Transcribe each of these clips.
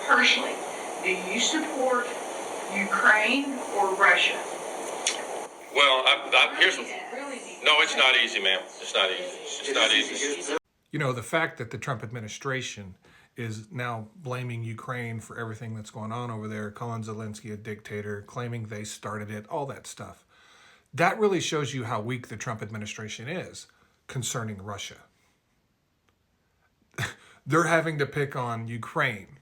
personally, do you support Ukraine or Russia? Well, here's what. No, it's not easy, ma'am. It's not easy. It's not easy. You know, the fact that the Trump administration is now blaming Ukraine for everything that's going on over there, calling Zelensky a dictator, claiming they started it, all that stuff. That really shows you how weak the Trump administration is concerning Russia. They're having to pick on Ukraine.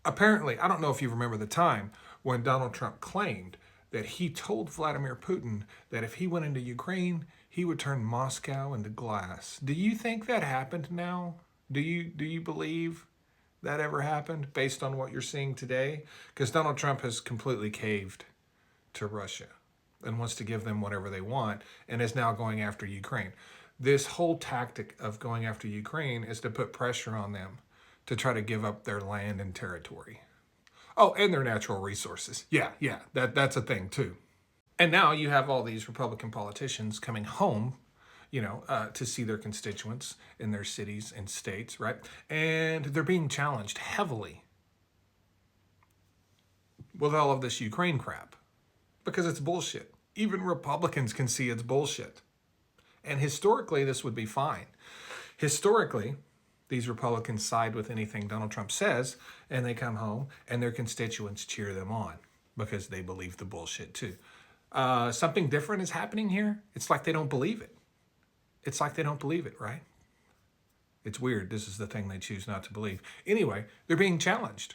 Apparently, I don't know if you remember the time when Donald Trump claimed that he told Vladimir Putin that if he went into Ukraine, he would turn Moscow into glass. Do you think that happened now? Do you believe that ever happened based on what you're seeing today? Because Donald Trump has completely caved to Russia and wants to give them whatever they want and is now going after Ukraine. This whole tactic of going after Ukraine is to put pressure on them to try to give up their land and territory. Oh, and their natural resources. Yeah, that's a thing too. And now you have all these Republican politicians coming home, to see their constituents in their cities and states, right? And they're being challenged heavily with all of this Ukraine crap because it's bullshit. Even Republicans can see it's bullshit. And historically, this would be fine. Historically, these Republicans side with anything Donald Trump says, and they come home and their constituents cheer them on because they believe the bullshit too. Something different is happening here. It's like they don't believe it. It's like they don't believe it, right? It's weird. This is the thing they choose not to believe. Anyway, they're being challenged.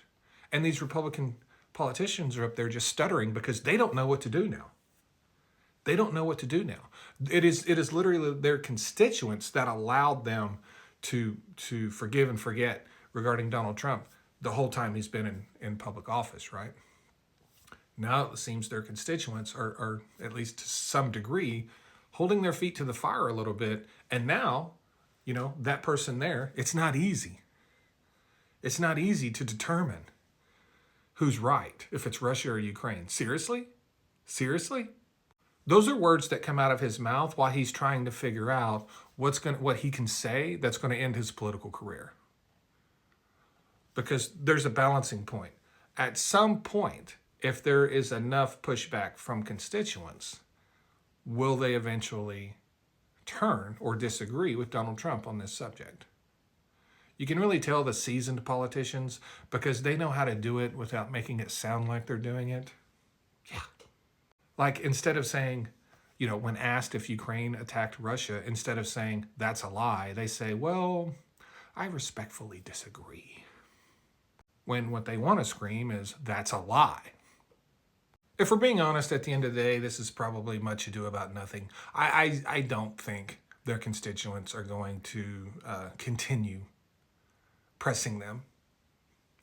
And these Republican politicians are up there just stuttering because they don't know what to do now. They don't know what to do now. It is literally their constituents that allowed them to forgive and forget regarding Donald Trump the whole time he's been in public office, right? Now it seems their constituents are, at least to some degree, holding their feet to the fire a little bit. And now, that person there, it's not easy. It's not easy to determine who's right, if it's Russia or Ukraine. Seriously? Seriously? Those are words that come out of his mouth while he's trying to figure out what he can say that's going to end his political career. Because there's a balancing point. At some point, if there is enough pushback from constituents, will they eventually turn or disagree with Donald Trump on this subject? You can really tell the seasoned politicians because they know how to do it without making it sound like they're doing it. Yeah. Like instead of saying, when asked if Ukraine attacked Russia, instead of saying that's a lie, they say, well, I respectfully disagree. When what they want to scream is that's a lie. If we're being honest, at the end of the day, this is probably much ado about nothing. I don't think their constituents are going to continue pressing them.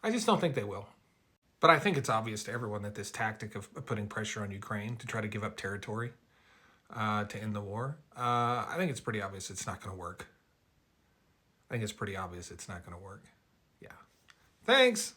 I just don't think they will. But I think it's obvious to everyone that this tactic of putting pressure on Ukraine to try to give up territory to end the war, I think it's pretty obvious it's not going to work. I think it's pretty obvious it's not going to work. Yeah. Thanks.